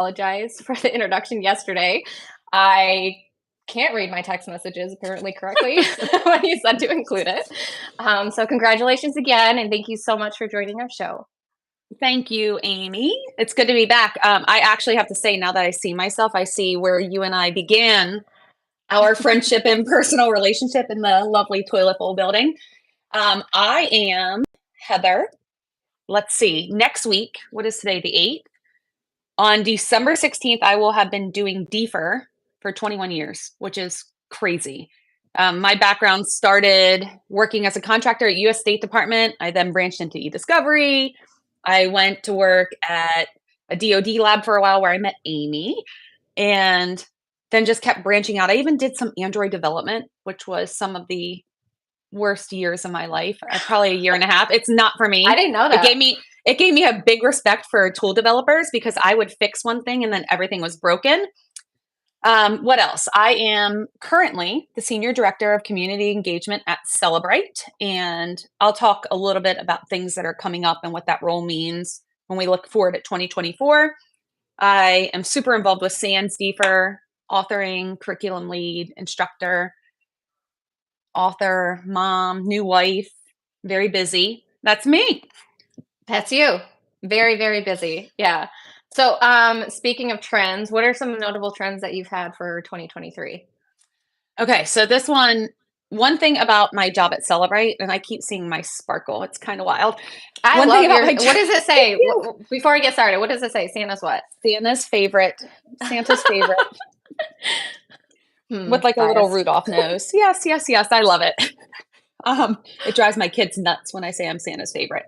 apologize for the introduction yesterday. I can't read my text messages apparently correctly when you said to include it. So congratulations again, and thank you so much for joining our show. Thank you, Amy. It's good to be back. I actually have to say, now that I see myself, I see where you and I began our friendship and personal relationship in the lovely Toilet Bowl building. I am Heather. Let's see, next week, what is today, the 8th? On December 16th, I will have been doing DFIR for 21 years, which is crazy. My background started working as a contractor at U.S. State Department. I then branched into e-discovery. I went to work at a DoD lab for a while where I met Amy, and then just kept branching out. I even did some Android development, which was some of the worst years of my life. Probably a year and a half. It's not for me. I didn't know that. It gave me a big respect for tool developers because I would fix one thing and then everything was broken. What else? I am currently the Senior Director of Community Engagement at Celebrate, and I'll talk a little bit about things that are coming up and what that role means when we look forward at 2024. I am super involved with SANS DFIR, authoring, curriculum lead, instructor, author, mom, new wife, very busy. That's me. That's you. Very, very busy. Yeah. So speaking of trends, what are some notable trends that you've had for 2023? Okay, so this one thing about my job at Celebrate, and I keep seeing my sparkle. It's kind of wild. What does it say? Before I get started, what does it say? Santa's what? Santa's favorite. With like a little Rudolph nose. Yes. I love it. It drives my kids nuts when I say I'm Santa's favorite.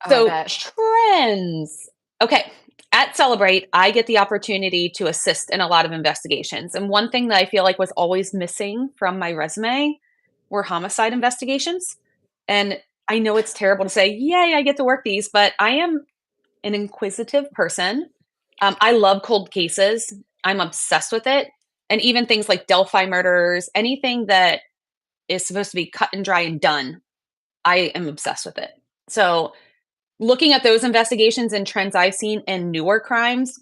So trends. Okay. At Celebrate, I get the opportunity to assist in a lot of investigations. And one thing that I feel like was always missing from my resume were homicide investigations. And I know it's terrible to say, yay, I get to work these, but I am an inquisitive person. I love cold cases. I'm obsessed with it. And even things like Delphi murders, anything that is supposed to be cut and dry and done, I am obsessed with it. So looking at those investigations and trends I've seen in newer crimes,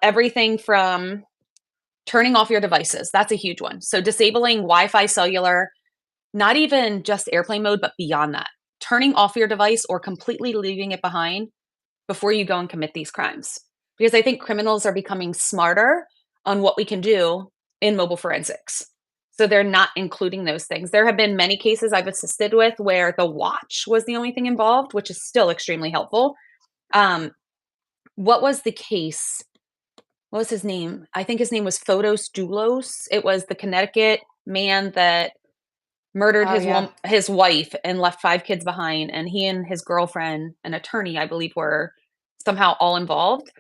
everything from turning off your devices, that's a huge one. So disabling Wi-Fi cellular, not even just airplane mode, but beyond that, turning off your device or completely leaving it behind before you go and commit these crimes. Because I think criminals are becoming smarter on what we can do in mobile forensics. So they're not including those things. There have been many cases I've assisted with where the watch was the only thing involved, which is still extremely helpful. What was the case? What was his name? I think his name was Fodos Doulos. It was the Connecticut man that murdered his wife and left 5 kids behind. And he and his girlfriend, an attorney, I believe, were somehow all involved.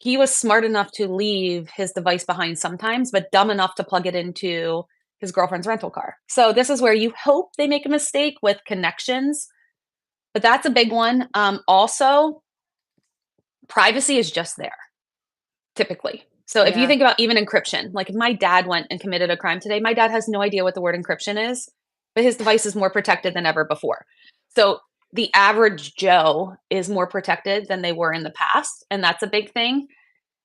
He was smart enough to leave his device behind sometimes, but dumb enough to plug it into his girlfriend's rental car. So this is where you hope they make a mistake with connections, but that's a big one. Also, privacy is just there, typically. So if you think about even encryption, like if my dad went and committed a crime today, my dad has no idea what the word encryption is, but his device is more protected than ever before. So the average Joe is more protected than they were in the past. And that's a big thing.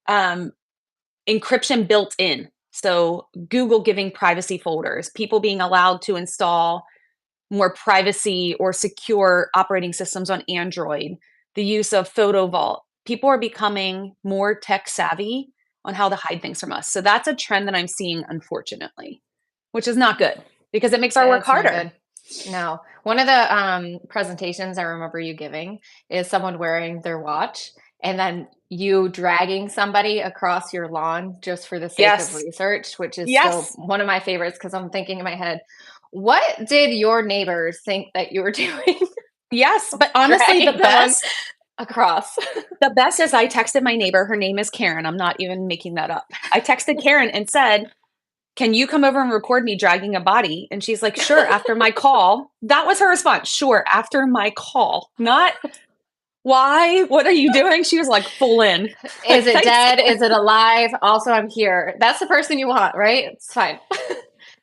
Encryption built in. So Google giving privacy folders, people being allowed to install more privacy or secure operating systems on Android, the use of Photo Vault. People are becoming more tech savvy on how to hide things from us. So that's a trend that I'm seeing, unfortunately, which is not good because it makes our work harder. No. One of the presentations I remember you giving is someone wearing their watch and then you dragging somebody across your lawn just for the sake of research, which is still one of my favorites because I'm thinking in my head, what did your neighbors think that you were doing? Yes, but honestly, the best across. The best is I texted my neighbor. Her name is Karen. I'm not even making that up. I texted Karen and said, can you come over and record me dragging a body? And she's like, sure, after my call. That was her response. Sure, after my call. Not, why? What are you doing? She was like full in. Is it dead? Is it alive? Also, I'm here. That's the person you want, right? It's fine.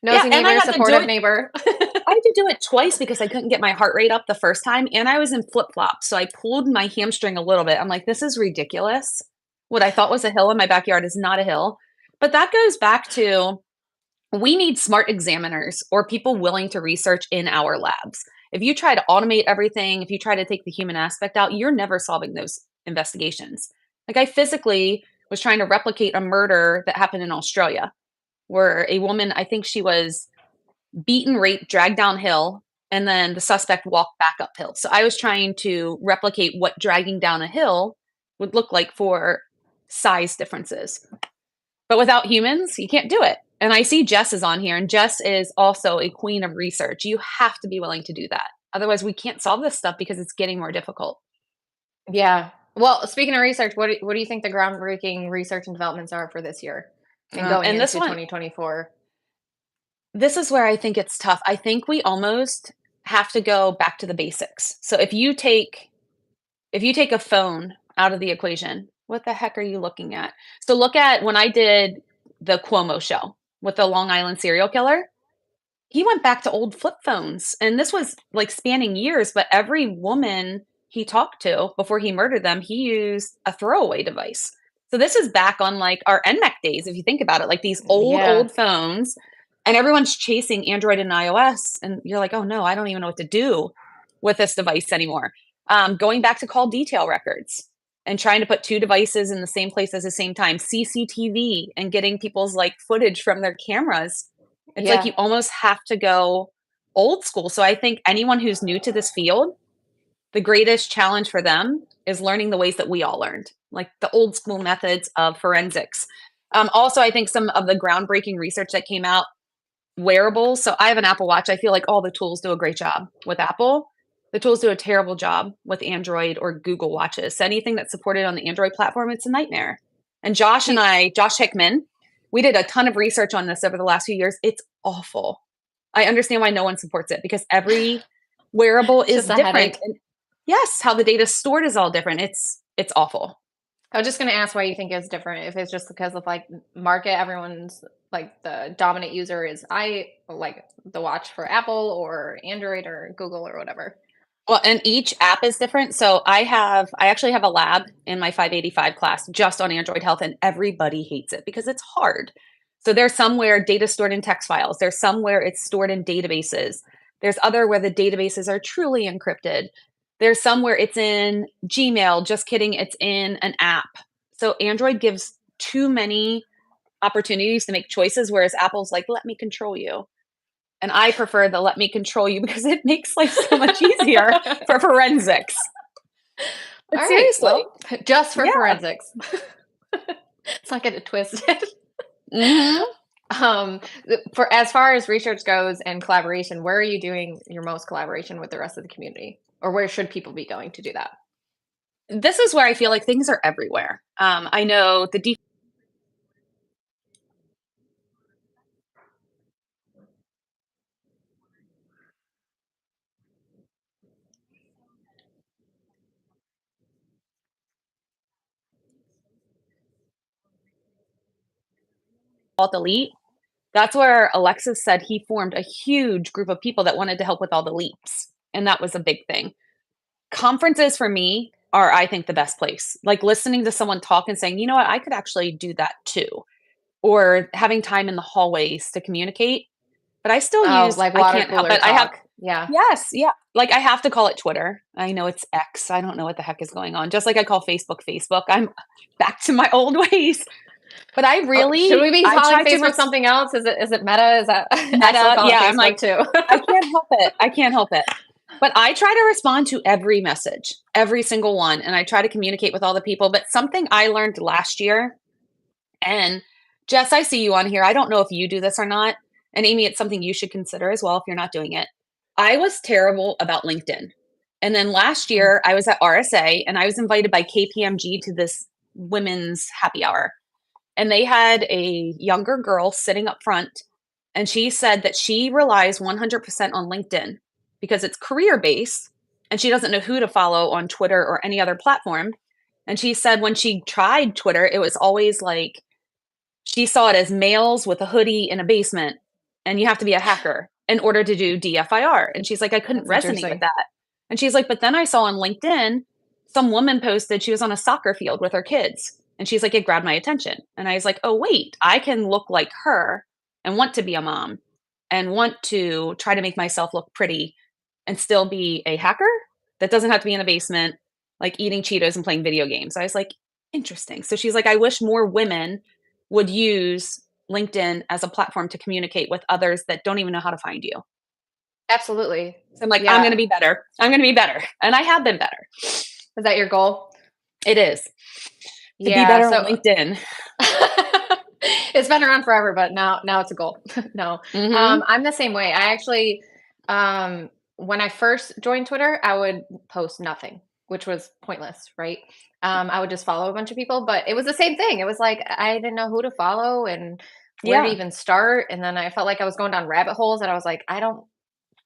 Nosy neighbor, supportive neighbor. I had to do it twice because I couldn't get my heart rate up the first time. And I was in flip-flops. So I pulled my hamstring a little bit. I'm like, this is ridiculous. What I thought was a hill in my backyard is not a hill. But that goes back to, we need smart examiners or people willing to research in our labs. If you try to automate everything, if you try to take the human aspect out, you're never solving those investigations. Like, I physically was trying to replicate a murder that happened in Australia where a woman, I think she was beaten, raped, dragged downhill, and then the suspect walked back uphill. So I was trying to replicate what dragging down a hill would look like for size differences. But without humans, you can't do it. And I see Jess is on here, and Jess is also a queen of research. You have to be willing to do that. Otherwise, we can't solve this stuff because it's getting more difficult. Yeah. Well, speaking of research, what do you think the groundbreaking research and developments are for this year and going and into 2024? This is where I think it's tough. I think we almost have to go back to the basics. So if you take a phone out of the equation, what the heck are you looking at? So look at when I did the Cuomo show with the Long Island serial killer. He went back to old flip phones, and this was like spanning years, but every woman he talked to before he murdered them, he used a throwaway device. So this is back on like our NMEC days, if you think about it, like these old phones, and everyone's chasing Android and iOS, and you're like, oh no, I don't even know what to do with this device anymore. Going back to call detail records and trying to put two devices in the same place at the same time, CCTV, and getting people's like footage from their cameras. It's like you almost have to go old school. So I think anyone who's new to this field, the greatest challenge for them is learning the ways that we all learned, like the old school methods of forensics. Also, I think some of the groundbreaking research that came out, wearables. So I have an Apple Watch. I feel like all the tools do a great job with Apple. The tools do a terrible job with Android or Google Watches. So anything that's supported on the Android platform, it's a nightmare. And Josh Hickman, we did a ton of research on this over the last few years. It's awful. I understand why no one supports it because every wearable is different. And yes, how the data is stored is all different. It's awful. I was just going to ask why you think it's different. If it's just because of like market, everyone's like the dominant user is like the watch for Apple or Android or Google or whatever. Well, and each app is different. So I actually have a lab in my 585 class just on Android health, and everybody hates it because it's hard. So there's somewhere data stored in text files. There's somewhere it's stored in databases. There's other where the databases are truly encrypted. There's somewhere it's in Gmail. Just kidding. It's in an app. So Android gives too many opportunities to make choices, whereas Apple's like, let me control you. And I prefer the let me control you because it makes life so much easier for forensics. But seriously, well, just for forensics. Let's not get it twisted. Mm-hmm. For as far as research goes and collaboration, where are you doing your most collaboration with the rest of the community? Or where should people be going to do that? This is where I feel like things are everywhere. I know the elite. That's where Alexis said he formed a huge group of people that wanted to help with all the leaps. And that was a big thing. Conferences for me are, I think, the best place. Like listening to someone talk and saying, you know what, I could actually do that too. Or having time in the hallways to communicate. But I still use, like water I can't cooler help it. talk. I have, yes, yeah. Like I have to call it Twitter. I know it's X. I don't know what the heck is going on. Just like I call Facebook. I'm back to my old ways. But I really should we be calling Facebook something else? Is it Meta? Is that Meta? Yeah, I'm like too. I can't help it. But I try to respond to every message, every single one, and I try to communicate with all the people. But something I learned last year, and Jess, I see you on here. I don't know if you do this or not. And Amy, it's something you should consider as well if you're not doing it. I was terrible about LinkedIn. And then last year I was at RSA and I was invited by KPMG to this women's happy hour. And they had a younger girl sitting up front. And she said that she relies 100% on LinkedIn because it's career-based and she doesn't know who to follow on Twitter or any other platform. And she said when she tried Twitter, it was always like, she saw it as males with a hoodie in a basement and you have to be a hacker in order to do DFIR. And she's like, I couldn't resonate with that. And she's like, but then I saw on LinkedIn, some woman posted she was on a soccer field with her kids And she's like, it grabbed my attention. And I was like, oh, wait, I can look like her and want to be a mom and want to try to make myself look pretty and still be a hacker that doesn't have to be in a basement, like eating Cheetos and playing video games. I was like, interesting. So she's like, I wish more women would use LinkedIn as a platform to communicate with others that don't even know how to find you. Absolutely. So I'm like, I'm going to be better. I'm going to be better. And I have been better. Is that your goal? It is. To be better on LinkedIn. It's been around forever, but now it's a goal. No. I'm the same way. I actually, when I first joined Twitter, I would post nothing, which was pointless, right? I would just follow a bunch of people, but it was the same thing. It was like, I didn't know who to follow and where to even start. And then I felt like I was going down rabbit holes and I was like, I don't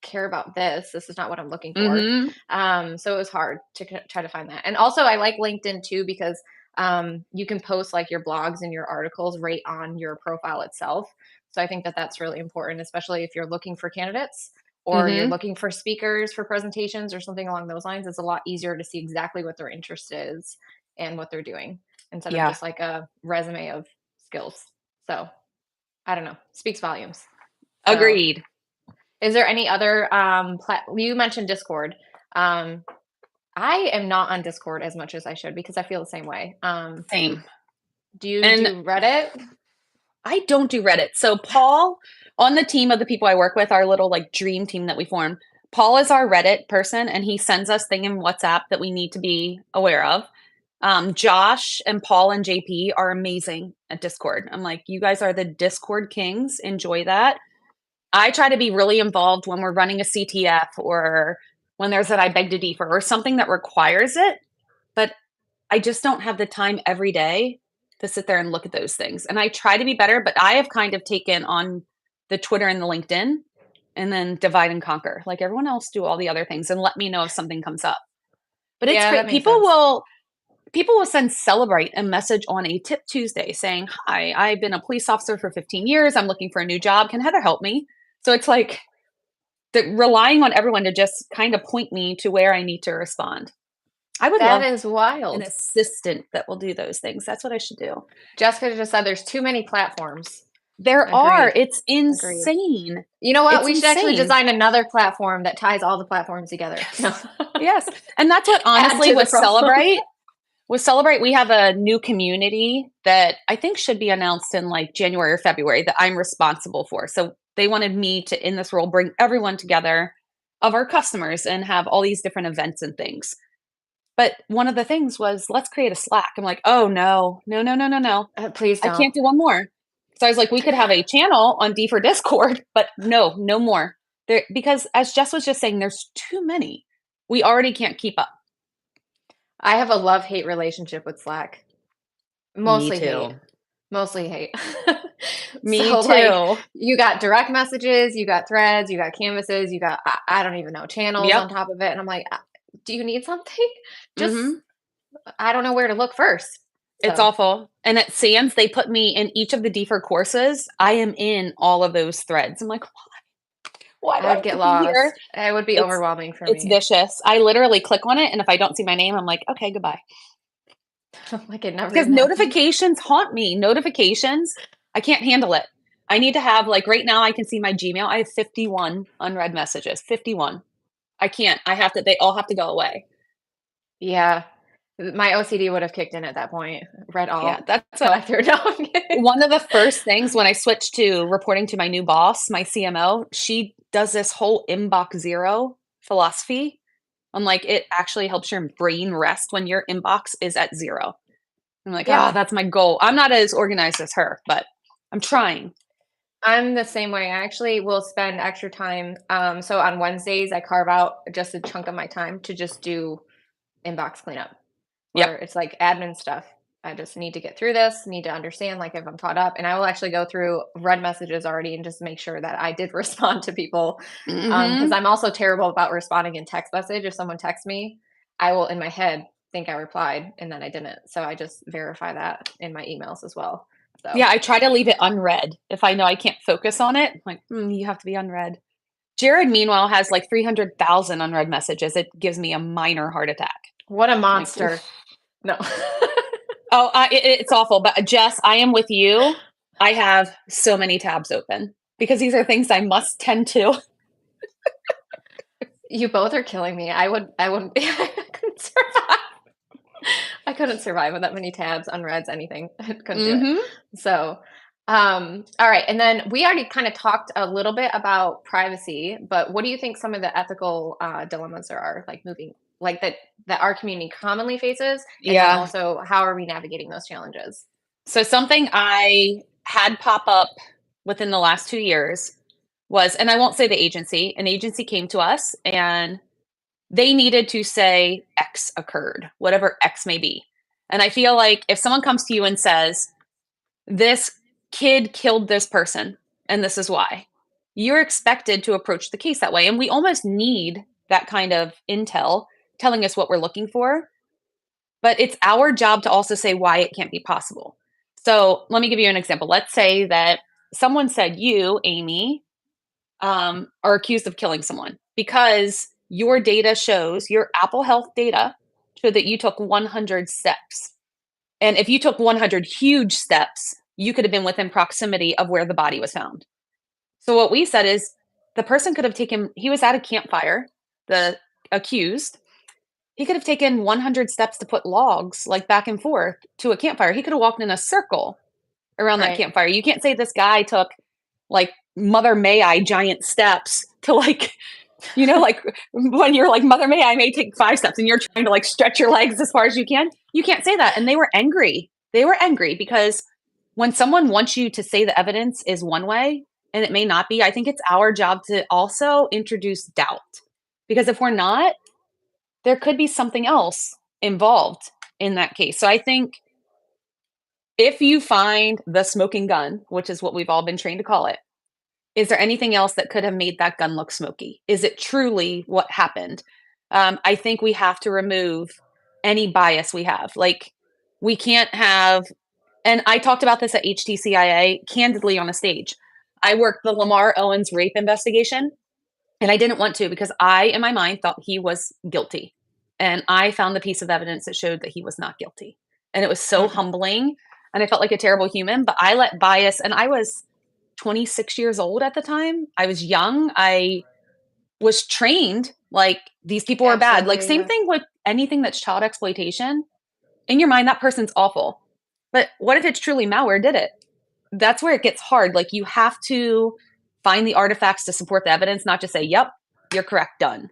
care about this. This is not what I'm looking for. So it was hard to try to find that. And also I like LinkedIn too, because you can post like your blogs and your articles right on your profile itself. So I think that that's really important, especially if you're looking for candidates or you're looking for speakers for presentations or something along those lines. It's a lot easier to see exactly what their interest is and what they're doing instead of just like a resume of skills. So I don't know, speaks volumes. So, agreed. is there any other you mentioned Discord. I am not on Discord as much as I should because I feel the same way. Same. Do you do Reddit? I don't do Reddit. So Paul, on the team of the people I work with, our little like dream team that we form, Paul is our Reddit person and he sends us things in WhatsApp that we need to be aware of. Josh and Paul and JP are amazing at Discord. I'm like, you guys are the Discord kings. Enjoy that. I try to be really involved when we're running a CTF or when there's an I beg to differ or something that requires it. But I just don't have the time every day to sit there and look at those things. And I try to be better, but I have kind of taken on the Twitter and the LinkedIn and then divide and conquer. Like everyone else, do all the other things and let me know if something comes up. But it's great. People will send Celebrate a message on a Tip Tuesday saying, hi, I've been a police officer for 15 years. I'm looking for a new job. Can Heather help me? So it's like relying on everyone to just kind of point me to where I need to respond. I would love that is wild. An assistant that will do those things. That's what I should do. Jessica just said there's too many platforms. There are. It's insane. Agreed. You know what? We should actually design another platform that ties all the platforms together. No. Yes. And that's what honestly with Celebrate. With Celebrate, we have a new community that I think should be announced in like January or February that I'm responsible for. So they wanted me to, in this role, bring everyone together of our customers and have all these different events and things. But one of the things was, let's create a Slack. I'm like, oh, no. Please don't. I can't do one more. So I was like, we could have a channel on D for Discord, but no more. Because as Jess was just saying, there's too many. We already can't keep up. I have a love-hate relationship with Slack. Mostly hate. Me too. Like, you got direct messages, you got threads, you got canvases, you got, I don't even know, channels on top of it. And I'm like, do you need something? Just, I don't know where to look first. So. It's awful. And at SANS, they put me in each of the DFIR courses. I am in all of those threads. I'm like, why do I get lost? Here? It would be overwhelming for me. It's vicious. I literally click on it, and if I don't see my name, I'm like, okay, goodbye. Like it never. Because notifications haunt me. Notifications, I can't handle it. I need to have, like, right now I can see my Gmail. I have 51 unread messages. 51. I can't. They all have to go away. Yeah. My OCD would have kicked in at that point. Read all. Yeah, that's what I threw down. One of the first things when I switched to reporting to my new boss, my CMO, she does this whole inbox zero philosophy. I'm like, it actually helps your brain rest when your inbox is at zero. I'm like, that's my goal. I'm not as organized as her, but I'm trying. I'm the same way. I actually will spend extra time. So on Wednesdays, I carve out just a chunk of my time to just do inbox cleanup. Where it's like admin stuff. I just need to get through this, need to understand like if I'm caught up. And I will actually go through read messages already and just make sure that I did respond to people. Because I'm also terrible about responding in text message. If someone texts me, I will in my head think I replied and then I didn't. So I just verify that in my emails as well. So. Yeah, I try to leave it unread. If I know I can't focus on it, I'm like, you have to be unread. Jared, meanwhile, has like 300,000 unread messages. It gives me a minor heart attack. What a monster. Like, no. Oh, it's awful. But Jess, I am with you. I have so many tabs open because these are things I must tend to. You both are killing me. I wouldn't I couldn't survive. I couldn't survive with that many tabs, unreads, anything. I couldn't do it. So, all right. And then we already kind of talked a little bit about privacy, but what do you think some of the ethical dilemmas there are, like moving, like that our community commonly faces, and then also how are we navigating those challenges? So something I had pop up within the last 2 years was, and I won't say the agency, an agency came to us and they needed to say X occurred, whatever X may be. And I feel like if someone comes to you and says, this kid killed this person and this is why, you're expected to approach the case that way. And we almost need that kind of intel telling us what we're looking for. But it's our job to also say why it can't be possible. So let me give you an example. Let's say that someone said you, Amy, are accused of killing someone because your data shows, your Apple Health data showed that you took 100 steps. And if you took 100 huge steps, you could have been within proximity of where the body was found. So what we said is the person could have taken, he was at a campfire, the accused, he could have taken 100 steps to put logs like back and forth to a campfire. He could have walked in a circle around that campfire. You can't say this guy took like Mother May I giant steps to like, you know, like when you're like Mother May I may take 5 steps and you're trying to like stretch your legs as far as you can. You can't say that. And they were angry. They were angry because when someone wants you to say the evidence is one way and it may not be, I think it's our job to also introduce doubt. Because if we're not, there could be something else involved in that case. So I think if you find the smoking gun, which is what we've all been trained to call it, is there anything else that could have made that gun look smoky? Is it truly what happened? I think we have to remove any bias we have. Like we can't have, and I talked about this at HTCIA candidly on a stage. I worked the Lamar Owens rape investigation. And I didn't want to because I, in my mind, thought he was guilty. And I found the piece of evidence that showed that he was not guilty. And it was so humbling. And I felt like a terrible human. But I let bias, and I was 26 years old at the time. I was young. I was trained like these people are bad. Like same thing with anything that's child exploitation. In your mind, that person's awful. But what if it's truly malware did it? That's where it gets hard. Like you have to find the artifacts to support the evidence, not just say, yep, you're correct, done.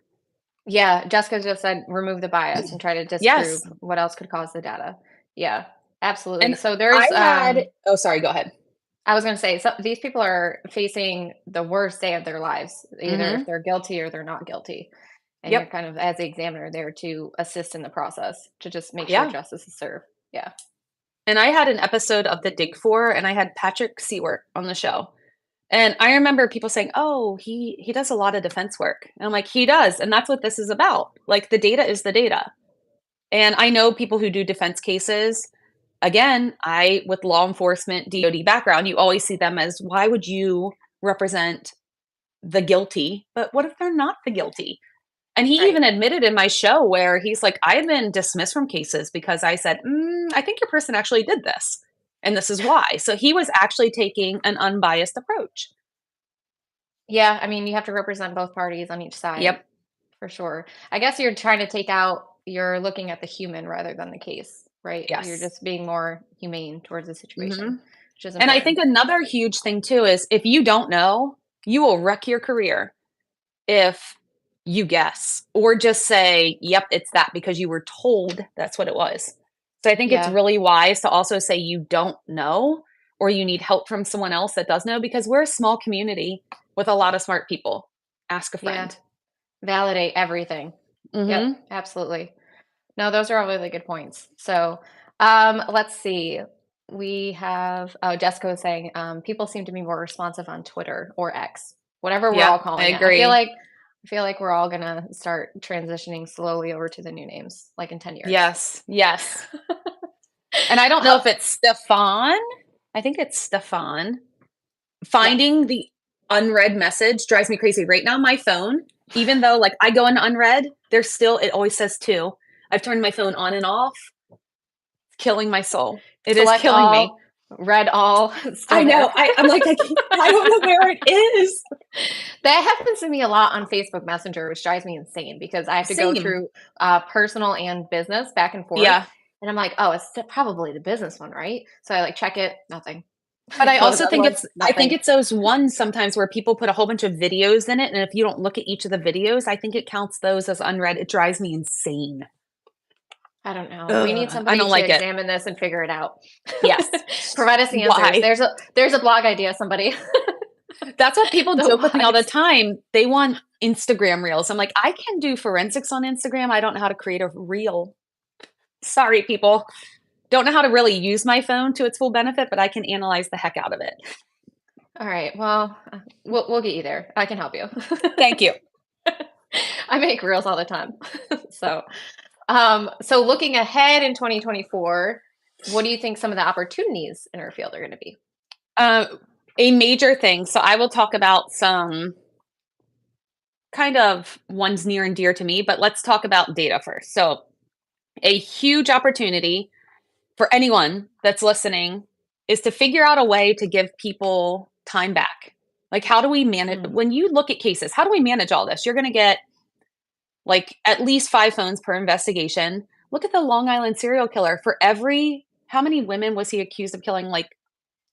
Yeah, Jessica just said remove the bias and try to disprove what else could cause the data. Yeah, absolutely. And so there's oh, sorry, go ahead. I was going to say, so these people are facing the worst day of their lives, either if they're guilty or they're not guilty. And you're kind of, as the examiner, there to assist in the process to just make sure justice is served. Yeah. And I had an episode of The Dig For, and I had Patrick Seward on the show. And I remember people saying, oh, he does a lot of defense work. And I'm like, he does. And that's what this is about. Like the data is the data. And I know people who do defense cases. Again, with law enforcement, DOD background, you always see them as, why would you represent the guilty? But what if they're not the guilty? And he even admitted in my show where he's like, I've been dismissed from cases because I said, I think your person actually did this. And this is why. So he was actually taking an unbiased approach. Yeah. I mean, you have to represent both parties on each side. Yep. For sure. I guess you're looking at the human rather than the case, right? Yes. You're just being more humane towards the situation. Which is important. And I think another huge thing too is if you don't know, you will wreck your career if you guess or just say, yep, it's that because you were told that's what it was. So I think it's really wise to also say you don't know or you need help from someone else that does know because we're a small community with a lot of smart people. Ask a friend. Yeah. Validate everything. Yep, absolutely. No, those are all really good points. So let's see. We have Jessica was saying people seem to be more responsive on Twitter or X, whatever we're all calling it. I feel like we're all gonna start transitioning slowly over to the new names, like in 10 years. Yes. And I don't know if it's Stefan. I think it's Stefan. Finding the unread message drives me crazy. Right now, my phone, even though like I go into unread, it always says 2. I've turned my phone on and off. It's killing my soul. It is Select killing me. all, read all, still I know. there. I'm like, I don't know where it is. That happens to me a lot on Facebook Messenger, which drives me insane because I have to go Same. through personal and business back and forth. Yeah. And I'm like, oh, it's probably the business one, right? So I like check it, nothing. But I Go to also the other think one, I think nothing. it's those ones sometimes where people put a whole bunch of videos in it, and if you don't look at each of the videos, I think it counts those as unread. It drives me insane. I don't know. We need Ugh, I somebody don't to like it. examine this and figure it out. Yes. Provide us the answers. Why? There's a blog idea, somebody. That's what people The joke with me all the whys. time. They want Instagram reels. I'm like, I can do forensics on Instagram. I don't know how to create a reel. Sorry, people. Don't know how to really use my phone to its full benefit, but I can analyze the heck out of it. All right. Well, we'll get you there. I can help you. Thank you. I make reels all the time. So, so looking ahead in 2024, what do you think some of the opportunities in our field are going to be? A major thing. So I will talk about some kind of ones near and dear to me, but let's talk about data first. So a huge opportunity for anyone that's listening is to figure out a way to give people time back. Like, how do we manage when you look at cases? How do we manage all this? You're going to get like at least 5 phones per investigation. Look at the Long Island serial killer. For every, how many women was he accused of killing? Like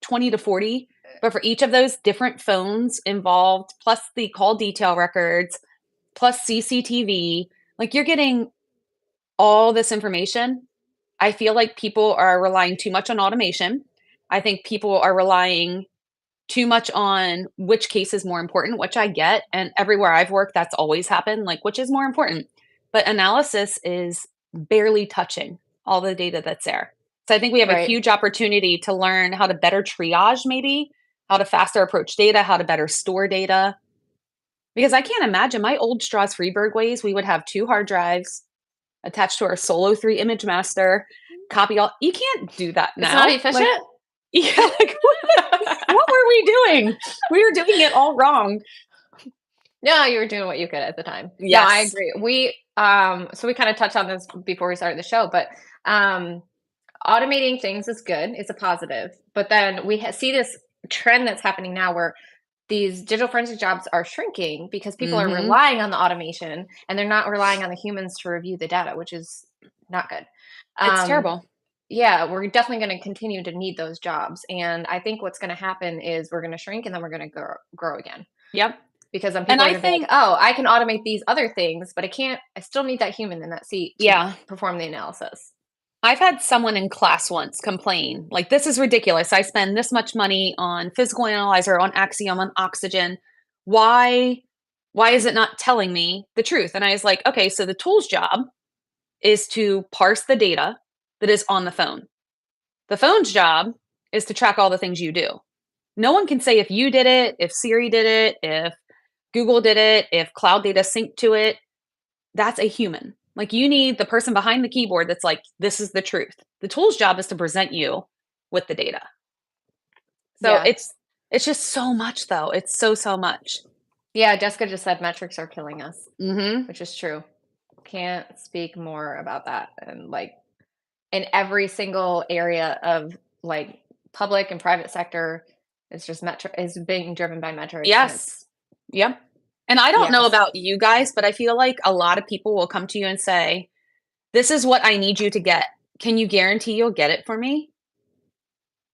20 to 40. But for each of those, different phones involved, plus the call detail records, plus CCTV. Like, you're getting all this information. I feel like people are relying too much on automation. I think people are relying too much on which case is more important, which I get. And everywhere I've worked, that's always happened. Like, which is more important? But analysis is barely touching all the data that's there. So I think we have a Right. huge opportunity to learn how to better triage, maybe, how to faster approach data, how to better store data. Because I can't imagine my old Strauss Freeburg ways, we would have 2 hard drives attached to our Solo 3 image master, copy all. You can't do that It's not now. efficient. Like, yeah, like what were we doing? We were doing it all wrong. No, you were doing what you could at the time. Yes. No, I agree. So we kind of touched on this before we started the show, but automating things is good. It's a positive. But then we see this trend that's happening now where these digital forensic jobs are shrinking because people are relying on the automation and they're not relying on the humans to review the data, which is not good. It's terrible. Yeah, we're definitely going to continue to need those jobs. And I think what's going to happen is we're going to shrink and then we're going to grow again. Yep. Because then people are going to be like, oh, I can automate these other things, but I still need that human in that seat to perform the analysis. I've had someone in class once complain, like, this is ridiculous. I spend this much money on physical analyzer, on Axiom, on Oxygen. Why is it not telling me the truth? And I was like, okay, so the tool's job is to parse the data that is on the phone. The phone's job is to track all the things you do. No one can say if you did it, if Siri did it, if Google did it, if cloud data synced to it. That's a human. Like, you need the person behind the keyboard that's like, this is the truth. The tool's job is to present you with the data. So it's just so much, though. It's so much. Yeah, Jessica just said metrics are killing us, which is true. Can't speak more about that. And like in every single area of like public and private sector, it's just is being driven by metrics. Yes. Yep. And I don't know about you guys, but I feel like a lot of people will come to you and say, this is what I need you to get. Can you guarantee you'll get it for me?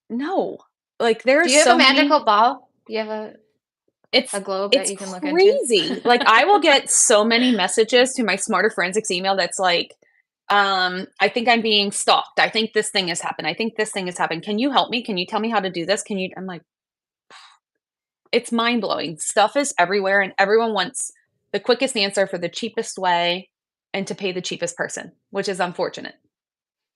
No. Like, there's Do you have a magical ball? Do you have a globe that you can look into? It's crazy. Like, I will get so many messages to my Smarter Forensics email that's like, I think I'm being stalked. I think this thing has happened. I think this thing has happened. Can you help me? Can you tell me how to do this? I'm like, it's mind-blowing. Stuff is everywhere and everyone wants the quickest answer for the cheapest way and to pay the cheapest person, which is unfortunate.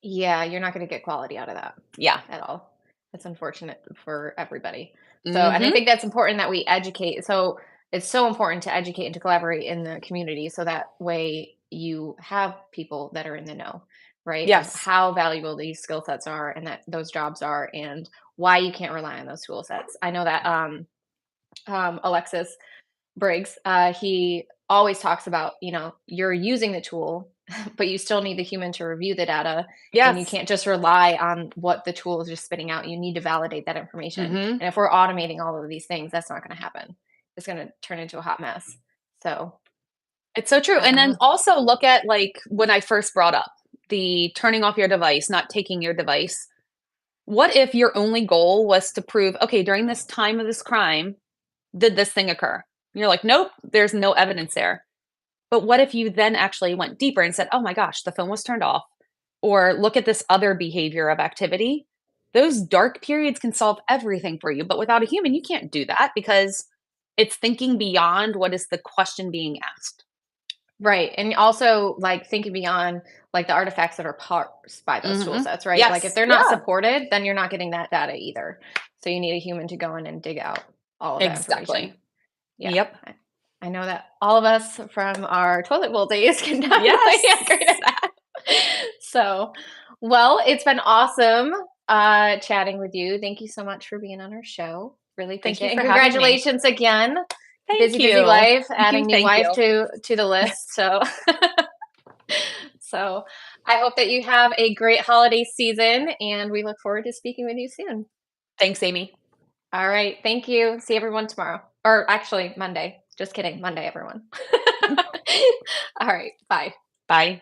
Yeah, you're not going to get quality out of that. Yeah. At all. It's unfortunate for everybody. So, and I think that's important that we educate. So it's so important to educate and to collaborate in the community so that way you have people that are in the know, right? Yes. Of how valuable these skill sets are and that those jobs are and why you can't rely on those tool sets. I know that Alexis Briggs, he always talks about, you're using the tool but you still need the human to review the data, and you Yes. can't just rely on what the tool is just spitting out. You need to validate that information. And if we're automating all of these things, that's not going to happen. It's going to turn into a hot mess. So it's so true. I And don't then know. also look at like when I first brought up the turning off your device, not taking your device. What if your only goal was to prove, okay, during this time of this crime, did this thing occur? And you're like, nope, there's no evidence there. But what if you then actually went deeper and said, oh my gosh, the phone was turned off, or look at this other behavior of activity? Those dark periods can solve everything for you. But without a human, you can't do that because it's thinking beyond what is the question being asked. Right. And also like thinking beyond like the artifacts that are parsed by those tool sets, right? Like if Yes. they're not Yeah. supported, then you're not getting that data either. So you need a human to go in and dig out all of that information. Exactly. Yeah. Yep. I know that all of us from our toilet bowl days can definitely Yes. agree to that. So, well, it's been awesome chatting with you. Thank you so much for being on our show. Really Thank appreciate you it. And for having me. congratulations again. Thank Busy you. life, Thank you. adding new Thank wife you. to the list. So so I hope that you have a great holiday season, and we look forward to speaking with you soon. Thanks, Amy. All right. Thank you. See everyone tomorrow. Or actually Monday. Just kidding. Monday, everyone. All right. Bye. Bye.